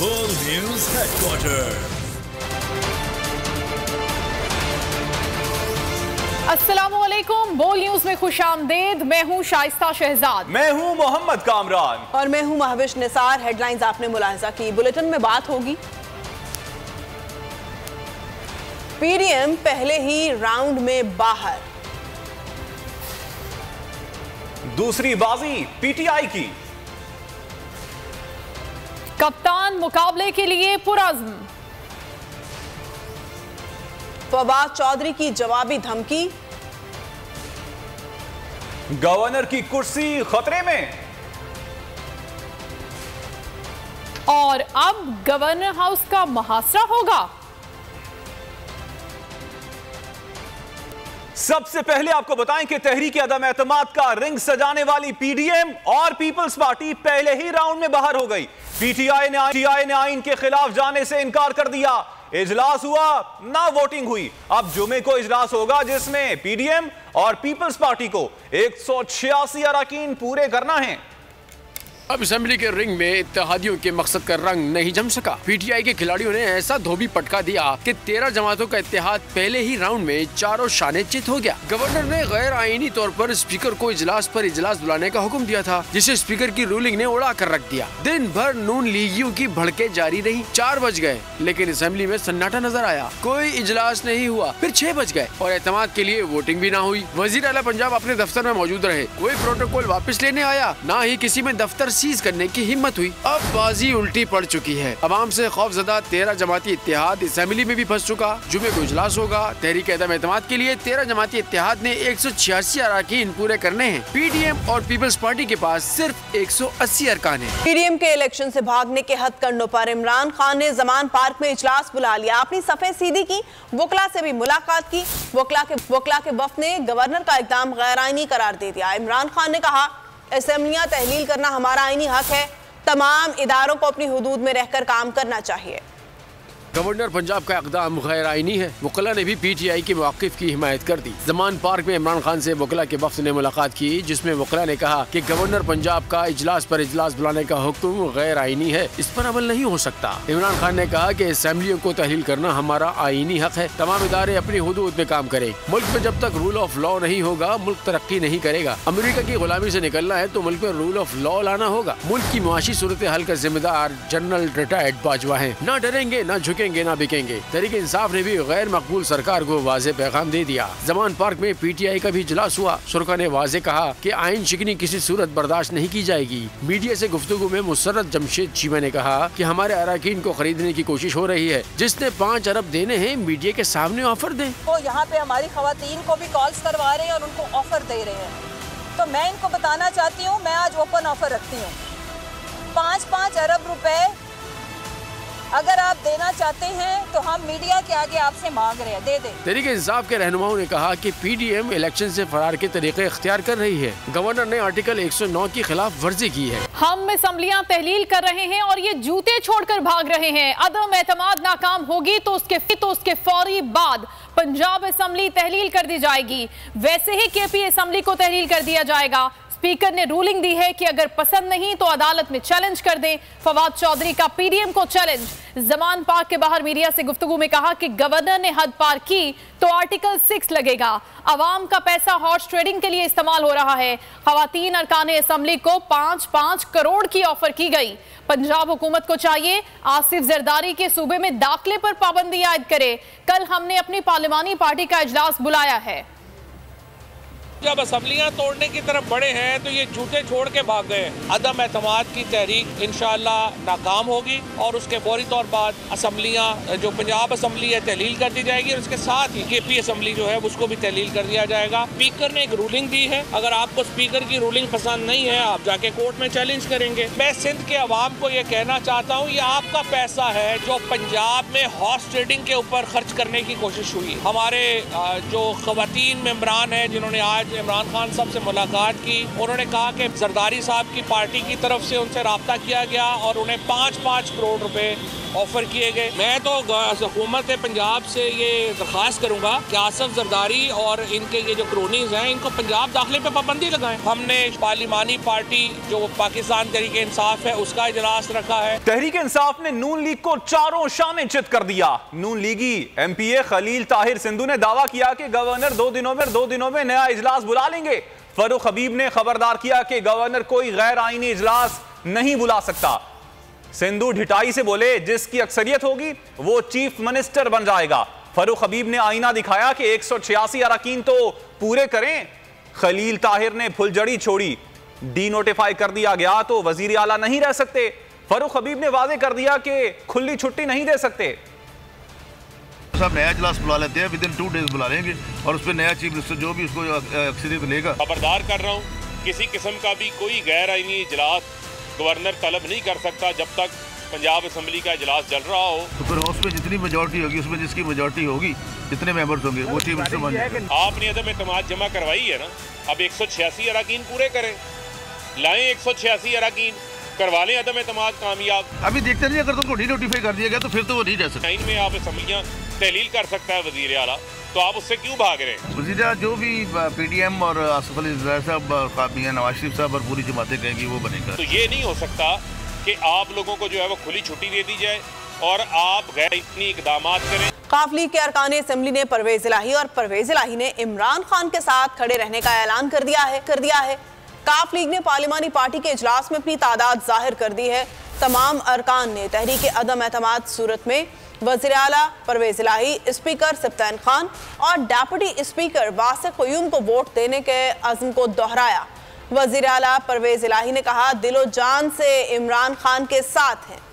बोल news headquarter. अस्सलामुअलैकुम, बोल न्यूज में खुशामदीद। मैं हूं शाइस्ता शहजाद। मैं हूं मोहम्मद कामरान और मैं हूं महविश निसार। हेडलाइंस आपने मुलाहिजा की, बुलेटिन में बात होगी। पीडीएम पहले ही राउंड में बाहर, दूसरी बाजी पीटीआई की। कप्तान मुकाबले के लिए पुरअज़्म, फवाद चौधरी की जवाबी धमकी, गवर्नर की कुर्सी खतरे में। और अब गवर्नर हाउस का मुहासरा होगा। सबसे पहले आपको बताएं कि तहरीक अदम एतमाद का रिंग सजाने वाली पीडीएम और पीपल्स पार्टी पहले ही राउंड में बाहर हो गई। पीटीआई ने आइन के खिलाफ जाने से इनकार कर दिया। इजलास हुआ ना वोटिंग हुई। अब जुमे को इजलास होगा जिसमें पीडीएम और पीपल्स पार्टी को 186 अरकान पूरे करना है। अब असेंबली के रिंग में इत्तेहादियों के मकसद का रंग नहीं जम सका। पीटीआई के खिलाड़ियों ने ऐसा धोबी पटका दिया कि 13 जमातों का इत्तेहाद पहले ही राउंड में चारों शाने चित हो गया। गवर्नर ने गैर आईनी तौर पर स्पीकर को इजलास पर इजलास बुलाने का हुक्म दिया था, जिसे स्पीकर की रूलिंग ने उड़ा कर रख दिया। दिन भर नून लीगियों की भड़के जारी रही। 4 बज गए लेकिन असेंबली में सन्नाटा नजर आया। कोई इजलास नहीं हुआ। फिर 6 बज गए और एतमाद के लिए वोटिंग भी ना हुई। वजीर आला पंजाब अपने दफ्तर में मौजूद रहे। कोई प्रोटोकॉल वापस लेने आया, न ही किसी में दफ्तर सीज करने की हिम्मत हुई। अब बाजी उल्टी पड़ चुकी है। अवाम से खौफजदा 13 जमाती इत्तेहाद असेंबली में भी फंस चुका। जुमे को इजलास होगा। तहरीक अदम एतमाद के लिए 13 जमाती इत्तेहाद ने 186 अरकान पूरे करने हैं। पीडीएम और पीपल्स पार्टी के पास सिर्फ 180 अरकान है। पीडीएम के इलेक्शन से भागने के हथकंडों पर इमरान खान ने जमान पार्क में इजलास बुला लिया। अपनी सफेद सीधी की, वकला से भी मुलाकात की। वकला के वफ्द ने गवर्नर का इकदाम गैर आईनी करार दे दिया। इमरान खान ने कहा, असेंबलियां तहलील करना हमारा आईनी हक है। तमाम इदारों को अपनी हुदूद में रहकर काम करना चाहिए। गवर्नर पंजाब का इक़दाम गैर आईनी है। वकला ने भी पीटीआई के मौक़िफ़ की हिमायत कर दी। जमान पार्क में इमरान खान से वकला के वफ़द ने मुलाकात की, जिसमें वकला ने कहा कि गवर्नर पंजाब का इजलास पर इजलास बुलाने का हुक्म गैर आईनी है, इस पर अमल नहीं हो सकता। इमरान खान ने कहा कि असेंबलियों को तहलील करना हमारा आईनी हक है। तमाम इदारे अपनी हुदूद में काम करें। मुल्क में जब तक रूल ऑफ लॉ नहीं होगा, मुल्क तरक्की नहीं करेगा। अमेरिका की गुलामी से निकलना है तो मुल्क में रूल ऑफ लॉ लाना होगा। मुल्क की मुआशी सूरत हाल का जिम्मेदार जनरल रिटायर्ड बाजवा है। न डरेंगे, न झुकेंगे, न बिकेंगे। तहरीक इंसाफ ने भी गैर मकबूल सरकार को वाज़ेह पैगाम दे दिया। जमान पार्क में पीटीआई का भी इजलास हुआ। शुरा ने वाज़ेह कहा कि आइन शिकनी किसी सूरत बर्दाश्त नहीं की जाएगी। मीडिया से गुफ्तगू में मुसर्रत जमशेद चीमा ने कहा कि हमारे अरकान को खरीदने की कोशिश हो रही है। जिसने 5 अरब देने हैं, मीडिया के सामने ऑफर दें। तो यहाँ पे हमारी खवातीन को भी कॉल्स करवा रहे हैं और उनको ऑफर दे रहे हैं। तो मैं इनको बताना चाहती हूँ, मैं आज ओपन ऑफर रखती हूँ। 5-5 अरब रुपए अगर आप देना चाहते हैं तो हम मीडिया के आगे आपसे मांग रहे हैं, दे दें। तहरीक इंसाफ के रहनुमाओं ने कहा कि पीडीएम इलेक्शन से फरार के तरीके इख्तियार कर रही है। गवर्नर ने आर्टिकल 109 की खिलाफ वर्जी की है। हम असेंबलियां तहलील कर रहे हैं और ये जूते छोड़कर भाग रहे हैं। अदम एतमाद नाकाम होगी तो उसके फौरी बाद पंजाब असेंबली तहलील कर दी जाएगी। वैसे ही केपी असेंबली को तहलील कर दिया जाएगा। स्पीकर ने रूलिंग दी है कि अगर पसंद नहीं तो अदालत में चैलेंज कर दें। फवाद चौधरी का पीडीएम को चैलेंज। जमान पार्क के बाहर मीडिया से गुफ्तगू में कहा कि गवर्नर ने हद पार की तो आर्टिकल 6 लगेगा। अवाम का पैसा हॉर्स ट्रेडिंग के लिए इस्तेमाल हो रहा है। खवातीन अरकान असेंबली को 5-5 करोड़ की ऑफर की गई। पंजाब हुकूमत को चाहिए आसिफ जरदारी के सूबे में दाखिले पर पाबंदी आयद करे। कल हमने अपनी पार्लिमानी पार्टी का इजलास बुलाया है। जब असम्बलियां तोड़ने की तरफ बढ़े हैं तो ये जूते छोड़ के भाग गए। अदम एतमाद की तहरीक इंशाअल्लाह नाकाम होगी और उसके फौरी तौर बाद असम्बलियां जो पंजाब असम्बली है तहलील कर दी जाएगी और उसके साथ ही केपी असम्बली जो है उसको भी तहलील कर दिया जाएगा। स्पीकर ने एक रूलिंग दी है, अगर आपको स्पीकर की रूलिंग पसंद नहीं है आप जाके कोर्ट में चैलेंज करेंगे। मैं सिंध के अवाम को ये कहना चाहता हूँ, ये आपका पैसा है जो पंजाब में हॉर्स ट्रेडिंग के ऊपर खर्च करने की कोशिश हुई। हमारे जो खवातीन मेंबरान है जिन्होंने आज आज इमरान खान साहब से मुलाकात की। उन्होंने कहा कि जरदारी साहब की पार्टी की तरफ से उनसे राब्ता किया गया और उन्हें 5-5 करोड़ रुपए ऑफर किए गए। मैं तो हुकूमत पंजाब से ये दरख्वास्त करूंगा कि आसिफ जरदारी और इनके ये जो क्रोनीज हैं इनको पंजाब दाखिले पे पाबंदी लगाएं। हमने पार्लिमानी पार्टी जो पाकिस्तान तहरीक इंसाफ है उसका इजलास रखा है। तहरीक इंसाफ ने नून लीग को चारों शाने चित कर दिया। नून लीगी MPA खलील ताहिर सिंधु ने दावा किया कि गवर्नर 2 दिनों में नया इजलास बुला लेंगे। फरूख हबीब ने खबरदार किया कि गवर्नर कोई गैर आईनी इजलास नहीं बुला सकता। सिंधु ढिटाई से बोले जिसकी अक्सरियत होगी वो चीफ मिनिस्टर बन जाएगा। फरूख हबीब ने आईना दिखाया कि 186 अरकान तो पूरे करें। खलील ताहिर ने फुलझड़ी छोड़ी, डीनोटिफाई कर दिया गया तो वजीर आला नहीं रह सकते। फरूख हबीब ने वादे कर दिया कि खुली छुट्टी नहीं दे सकते। सब नया इजलास बुला लेते हैं, विदिन 2 डेज बुला लेंगे और उस पर नया चीफ मिनिस्टर जो भी उसको अक्सरियत लेगा। खबरदार कर रहा हूँ, किसी किस्म का भी कोई गैर आईनी इजलास गवर्नर तलब नहीं कर सकता जब तक पंजाब असम्बली का इजलास चल रहा हो। तो फिर उसमें जितनी मेजॉरिटी होगी, उसमें जिसकी मेजॉरिटी होगी, जितने मेंबर्स होंगे वो चीफ मिनिस्टर बन जाएगा। आपने अदम एतमाद जमा करवाई है ना, अब 186 अरकान पूरे करें, लाएं 186 अरकान, करवा लें अदम एतमाद कामयाब। अभी देखते नहीं, अगर तुमको डी नोटिफाई कर दिया गया तो फिर तो वो नहीं रह सकता। में आप असम्बलियाँ तहलील कर सकता है वजीर आला, तो आप उससे क्यों भाग रहे हैं? वजीर आला जो भी PDM और आसिफ अली जरदारी साहब, नवाज शरीफ साहब और पूरी जमातें कहेंगी वो बनेगा। तो ये नहीं हो सकता कि आप लोगों को जो है वो खुली छुट्टी दे दी जाए और आप गैर इतनी इकदाम करें। काफ लीग के अरकान असम्बली ने परवेज इलाही और परवेज इलाही ने इमरान खान के साथ खड़े रहने का ऐलान कर दिया है। काफ लीग ने पार्लिमानी पार्टी के इजलास में अपनी तादाद जाहिर कर दी है। तमाम अरकान ने तहरीक अदम एतमाद सूरत में वज़ीर आला परवेज इलाही, स्पीकर सब्तैन खान और डेप्यूटी स्पीकर वासिक क़य्यूम को वोट देने के अज़्म को दोहराया। वज़ीर आला परवेज इलाही ने कहा दिलो जान से इमरान खान के साथ हैं।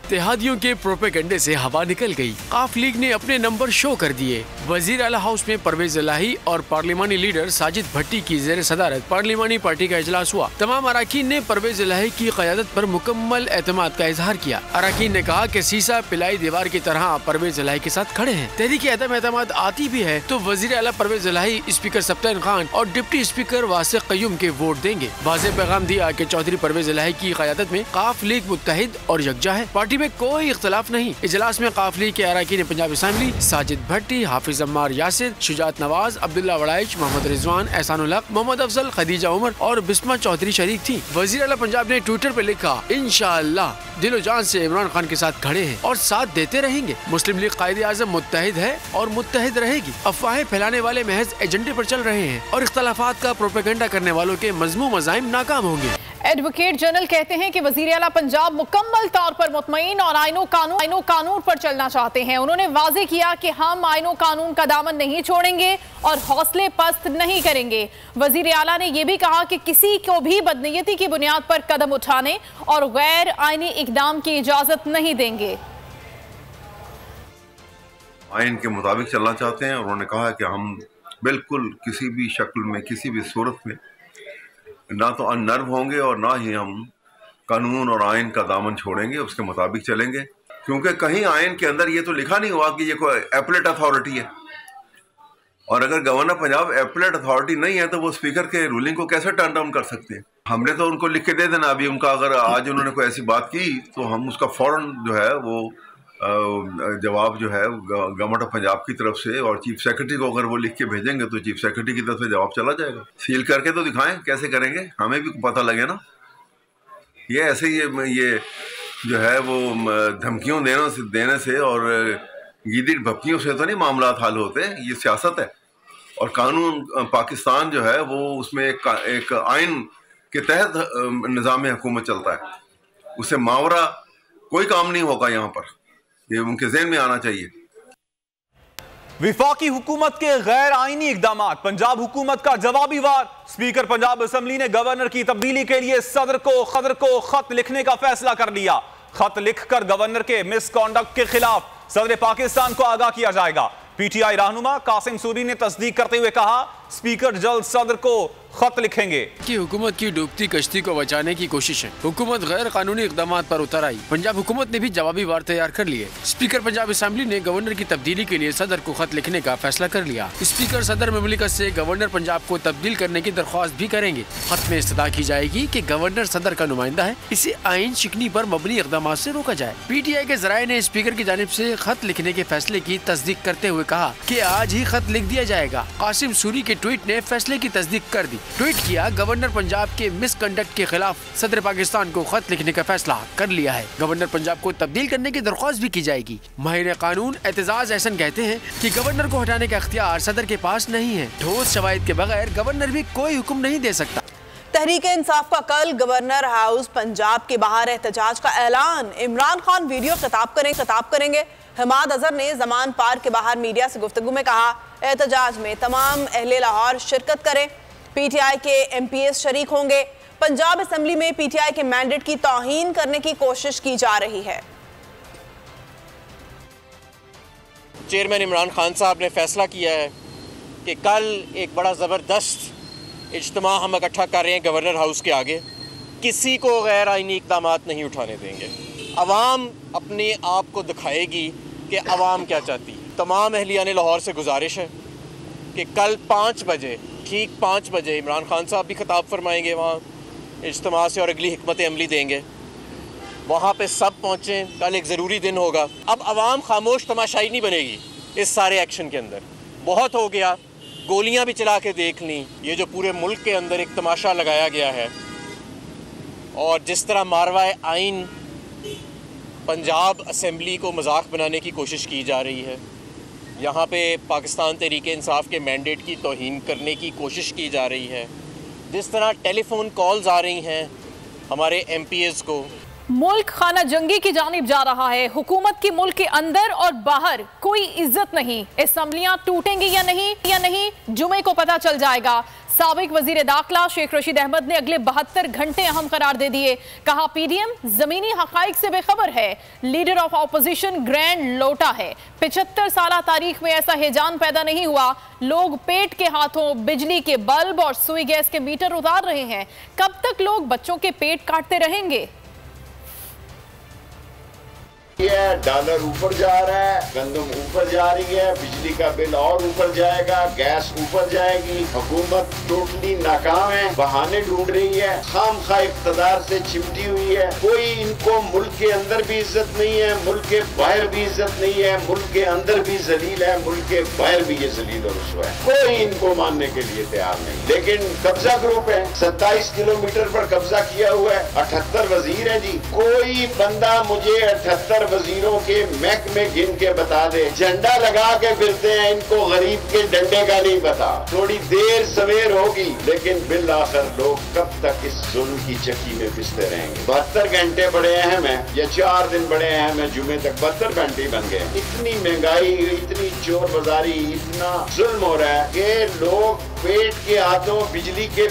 इत्तेहादियों के प्रोपेगेंडे से हवा निकल गई। काफ लीग ने अपने नंबर शो कर दिए। वजीर आला हाउस में परवेज इलाही और पार्लिमानी लीडर साजिद भट्टी की जेर सदारत पार्लिमानी पार्टी का इजलास हुआ। तमाम अरकान ने परवेज इलाही की क़यादत पर मुकम्मल एतमाद का इजहार किया। अरकान ने कहा कि सीसा पिलाई दीवार की तरह परवेज इलाही के साथ खड़े हैं। तहरीक अदम एतमाद आती भी है तो वजीर आला परवेज इलाही, स्पीकर सब्तैन खान और डिप्टी स्पीकर वासिक क़य्यूम के वोट देंगे। वाज़ेह पैगाम दिया कि चौधरी परवेज इलाही की क़यादत में काफ लीग मुत्तहिद और यकजा है, पार्टी में कोई इख्तलाफ नहीं। इजलास में काफ लीग के अरकान पंजाब असम्बली साजिद भट्टी, हाफिज अम्मार यासिर, शुजात नवाज, अब्दुल्ला वड़ाइच, मोहम्मद रिजवान, एहसानुल हक, मोहम्मद अफजल, खदीजा उमर और बिस्मा चौधरी शरीक थी। वजीर आला पंजाब ने ट्विटर पे लिखा, इंशाअल्लाह दिलो जान से इमरान खान के साथ खड़े हैं और साथ देते रहेंगे। मुस्लिम लीग कायदे आज़म मुत्तहिद है और मुत्तहिद रहेगी। अफवाहें फैलाने वाले महज एजेंडे पर चल रहे हैं और इख्तलाफात का प्रोपेगेंडा करने वालों के मजमू मज़ाइम नाकाम होंगे। एडवोकेट जनरल कहते हैं कि वजीर आला पंजाब मुकम्मल तौर पर मुतमईन और आइनो कानून पर चलना चाहते हैं। उन्होंने वाज़ेह किया कि हम आइनो कानून का दामन नहीं छोड़ेंगे और हौसले पस्त नहीं करेंगे। वजीर आला ने यह भी कहा कि किसी को भी बदनीयती की बुनियाद पर कदम उठाने और गैर आइनी इकदाम की इजाजत नहीं देंगे। आइन के मुताबिक चलना चाहते हैं और उन्होंने कहा कि हम बिल्कुल किसी भी शक्ल में, किसी भी सूरत में ना तो अनर्व होंगे और ना ही हम कानून और आइन का दामन छोड़ेंगे, उसके मुताबिक चलेंगे। क्योंकि कहीं आइन के अंदर ये तो लिखा नहीं हुआ कि ये कोई एपलेट अथॉरिटी है, और अगर गवर्नर पंजाब एपलेट अथॉरिटी नहीं है तो वो स्पीकर के रूलिंग को कैसे टर्न डाउन कर सकते हैं? हमने तो उनको लिख के दे देना। अभी उनका अगर आज उन्होंने कोई ऐसी बात की तो हम उसका फौरन जो है वो जवाब जो है गवर्नमेंट ऑफ पंजाब की तरफ से और चीफ सेक्रेटरी को अगर वो लिख के भेजेंगे तो चीफ सेक्रेटरी की तरफ से जवाब चला जाएगा। सील करके तो दिखाएं कैसे करेंगे, हमें भी पता लगे ना। ये ऐसे ये जो है वो धमकियों देने से और गीदी भपकियों से तो नहीं मामला हल होते। ये सियासत है और कानून पाकिस्तान जो है वो उसमें एक आइन के तहत निज़ाम हुकूमत चलता है, उससे मावरा कोई काम नहीं होगा। यहाँ पर ये उनके ज़हन में आना चाहिए। विफाकी हुकूमत के गैर आईनी इकदामात, पंजाब हुकूमत का जवाबी वार। स्पीकर पंजाब असम्बली ने गवर्नर की तब्दीली के लिए सदर को खत लिखने का फैसला कर लिया। खत लिखकर गवर्नर के मिसकॉन्डक्ट के खिलाफ सदर पाकिस्तान को आगाह किया जाएगा। PTI रहनुमा कासिम सूरी ने तस्दीक करते हुए कहा, स्पीकर जल्द सदर को खत लिखेंगे कि हुकूमत की डूबती कश्ती को बचाने की कोशिश है। हुकूमत गैर कानूनी इकदाम पर उतर आई। पंजाब हुकूमत ने भी जवाबी वार तैयार कर लिए। स्पीकर पंजाब असेंबली ने गवर्नर की तब्दीली के लिए सदर को खत लिखने का फैसला कर लिया। स्पीकर सदर ममलिकत से गवर्नर पंजाब को तब्दील करने की दरख्वास्त भी करेंगे। खत में इस्तदा की जाएगी कि गवर्नर सदर का नुमाइंदा है, इसे आइन शिकनी पर मबनी इकदाम से रोका जाए। PTI के जराये ने स्पीकर की जानिब से खत लिखने के फैसले की तस्दीक करते हुए कहा कि आज ही खत लिख दिया जाएगा। कासिम सूरी के ट्वीट ने फैसले की तस्दीक कर दी। ट्वीट किया, गवर्नर पंजाब के मिसकंडक्ट के खिलाफ सदर पाकिस्तान को खत लिखने का फैसला कर लिया है। गवर्नर पंजाब को तब्दील करने की दरख्वास्त भी की जाएगी। माहिर कानून एतजाज एहसन कहते हैं कि गवर्नर को हटाने का इख्तियार सदर के पास नहीं है। ठोस शवाहिद के बगैर गवर्नर भी कोई हुक्म नहीं दे सकता। तहरीक इंसाफ का कल गवर्नर हाउस पंजाब के बाहर एहतजाज का ऐलान। इमरान खान वीडियो खिताब करेंगे। हमाद अजहर ने जमान पार्क के बाहर मीडिया से गुफ्तगू में कहा, एहतजाज में तमाम अहले लाहौर शिरकत करें। PTI के MPs शरीक होंगे। पंजाब असेंबली में PTI के मैंडेट की तौहीन करने की कोशिश की जा रही है। चेयरमैन इमरान खान साहब ने फैसला किया है कि कल एक बड़ा ज़बरदस्त इज्तिमा हम इकट्ठा कर रहे हैं गवर्नर हाउस के आगे। किसी को गैर आइनी इक़दाम नहीं उठाने देंगे। अवाम अपने आप को दिखाएगी कि अवाम क्या चाहती है। तमाम अहलियान लाहौर से गुजारिश है कि कल 5 बजे, ठीक 5 बजे इमरान खान साहब भी खिताब फरमाएंगे वहाँ इज्तिमा से और अगली हिकमत अमली देंगे। वहाँ पे सब पहुँचें। कल एक ज़रूरी दिन होगा। अब अवाम खामोश तमाशाई नहीं बनेगी इस सारे एक्शन के अंदर। बहुत हो गया, गोलियाँ भी चला के देख ली। ये जो पूरे मुल्क के अंदर एक तमाशा लगाया गया है और जिस तरह मारवाए आइन पंजाब असेंबली को मजाक बनाने की कोशिश की जा रही है, यहाँ पे पाकिस्तान तहरीक इंसाफ के मैंडेट की तौहीन करने की कोशिश की जा रही है, जिस तरह टेलीफोन कॉल्स आ रही हैं हमारे MPs को। मुल्क खाना जंगी की जानिब जा रहा है। हुकूमत की मुल्क के अंदर और बाहर कोई इज्जत नहीं। असेंबलियां टूटेंगी या नहीं जुमे को पता चल जाएगा। साबिक वजीर दाखिला शेख रशीद अहमद ने अगले 72 घंटे अहम करार दे दिए। कहा, PDM जमीनी हकाइक से बेखबर है। लीडर ऑफ ऑपोजिशन ग्रैंड लोटा है। 75 साल तारीख में ऐसा हिजान पैदा नहीं हुआ। लोग पेट के हाथों बिजली के बल्ब और सुई गैस के मीटर उतार रहे हैं। कब तक लोग बच्चों के पेट काटते रहेंगे? डॉलर ऊपर जा रहा है, गंदम ऊपर जा रही है, बिजली का बिल और ऊपर जाएगा, गैस ऊपर जाएगी। हुकूमत टोटली नाकाम है, बहाने ढूंढ रही है, खामखा इक़्तिदार से चिमटी हुई है। कोई इनको मुल्क के अंदर भी इज्जत नहीं है, मुल्क के बाहर भी इज्जत नहीं है। मुल्क के अंदर भी जलील है, मुल्क के बाहर भी ये जलील और रुसवा है। कोई इनको मानने के लिए तैयार नहीं। लेकिन कब्जा ग्रुप है, 27 किलोमीटर पर कब्जा किया हुआ है। 78 वजीर है जी। कोई बंदा मुझे 78 वजीरों के महकमे गिन के बता दे। झंडा लगा के फिरते हैं, इनको गरीब के डंडे का नहीं पता। थोड़ी देर सवेर होगी, लेकिन बिल आखिर लोग कब तक इस जुल्म की चक्की में पिसते रहेंगे। 72 घंटे बड़े अहम है, या 4 दिन बड़े अहम है। जुमे तक 72 घंटे बन गए। इतनी महंगाई, इतनी चोर बाजारी, इतना जुल्म हो रहा है कि लोग पेट के हाथों बिजली के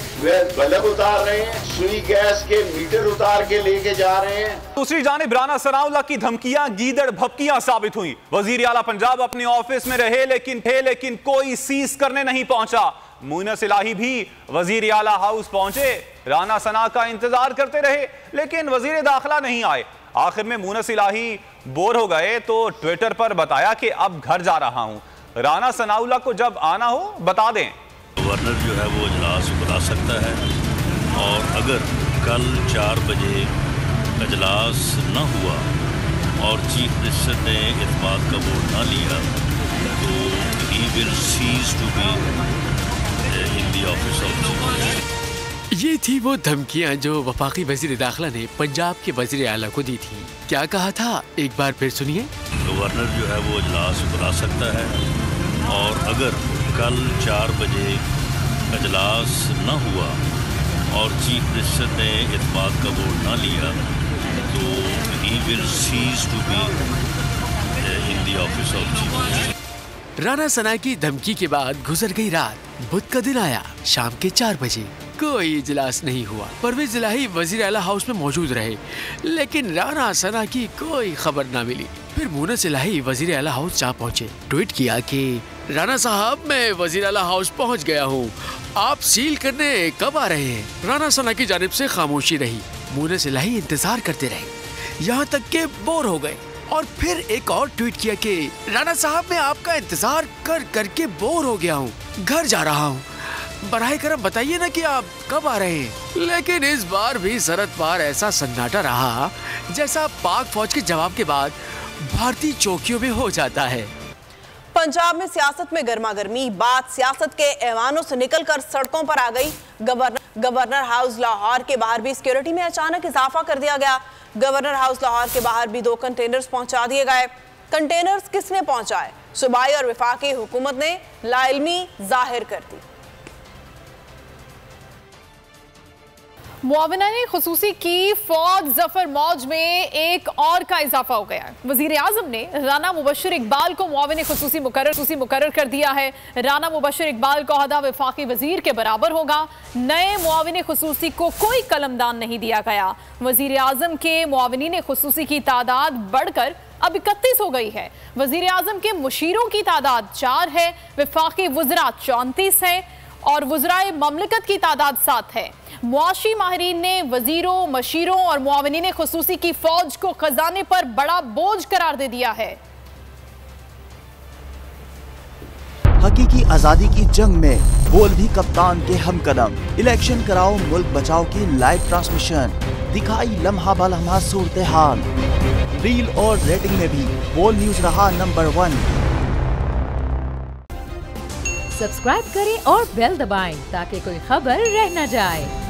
बल्ब उतार रहे हैं, सुई गैस के मीटर उतार के लेके जा रहे हैं। दूसरी जानिब राना सनाउल्लाह की धमकियां गीदड़ भपकियां साबित हुई। वजीर आला पंजाब अपने ऑफिस में रहे लेकिन कोई सीज करने नहीं पहुंचा। मुनस इलाही भी वजीर आला हाउस पहुंचे, राना सना का इंतजार करते रहे, लेकिन वजीर दाखिला नहीं आए। आखिर में मुनस इलाही बोर हो गए तो ट्विटर पर बताया कि अब घर जा रहा हूं। राना सनाउल्लाह को जब आना हो बता दें। गवर्नर जो है वो इजलास बुला सकता है, और अगर कल 4 बजे इजलास न हुआ और चीफ मिनिस्टर ने इत्मीनान का वोट ना लिया तो he will cease to be in the office of chief minister. ये थी वो धमकियां जो वफाकी वजीर दाखिला ने पंजाब के वजीर आला को दी थी। क्या कहा था, एक बार फिर सुनिए। गवर्नर जो है वो इजलास बुला सकता है, और अगर कल 4 बजे इजलास न हुआ और चीफ मिनिस्टर ने इत्मीनान का वोट ना लिया तो he will cease to be in the office of chief minister. Rana Sana की धमकी के बाद गुजर गई रात। बुध का दिन आया, शाम के 4 बजे कोई इजलास नहीं हुआ। परवेज इलाही वजीर आला हाउस में मौजूद रहे, लेकिन राना सना की कोई खबर ना मिली। फिर मुनस इलाही वजीर आला हाउस जा पहुंचे। ट्वीट किया कि राणा साहब, मैं वजीर आला हाउस पहुंच गया हूँ। आप सील करने कब आ रहे हैं? राणा सना की जानिब से खामोशी रही। मुंह से लाई इंतजार करते रहे, यहाँ तक के बोर हो गए। और फिर एक और ट्वीट किया कि राणा साहब, मैं आपका इंतजार कर करके बोर हो गया हूँ, घर जा रहा हूँ। बराए करम बताइए ना कि आप कब आ रहे हैं। लेकिन इस बार भी सरहद पार ऐसा सन्नाटा रहा जैसा पाक फौज के जवाब के बाद भारतीय चौकियों में हो जाता है। पंजाब में सियासत में गर्मा गर्मी, बात सियासत के ऐवानों से निकलकर सड़कों पर आ गई। गवर्नर हाउस लाहौर के बाहर भी सिक्योरिटी में अचानक इजाफा कर दिया गया। गवर्नर हाउस लाहौर के बाहर भी 2 कंटेनर्स पहुंचा दिए गए। कंटेनर्स किसने पहुंचाए? सूबाई और वफाकी हुकूमत ने लाइल्मी जाहिर कर दी। मुआविनाने खुसूसी की फौज जफर मौज में एक और का इजाफा हो गया है। वजीर आजम ने राना मुबशर इकबाल को मुआविन खुसूसी मुकर्रर कर दिया है। राना मुबशर इकबाल का ओहदा वफाकी वजीर के बराबर होगा। नए मुआविन खुसूसी को कोई कलमदान नहीं दिया गया। वजीर आजम के मुआविनीन खुसूसी की तादाद बढ़कर अब 31 हो गई है। वजीर आजम के मुशीरों की तादाद 4 है। वफाकी वज़रा 34 है और वज़राए ममलकत की तादाद 7 है। मुआशी माहिरीन ने वजीरों, मशीरों और मुआविनीन खुसूसी की फौज को खजाने पर बड़ा बोझ करार दे दिया है। हकीकी आजादी की जंग में बोल भी कप्तान के हमकदम। इलेक्शन कराओ मुल्क बचाओ की लाइव ट्रांसमिशन दिखाई लम्हा बलम्हा सूरत हाल। रील और रेटिंग में भी बोल न्यूज रहा नंबर 1। सब्सक्राइब करें और बेल दबाएं ताकि कोई खबर रह न जाए।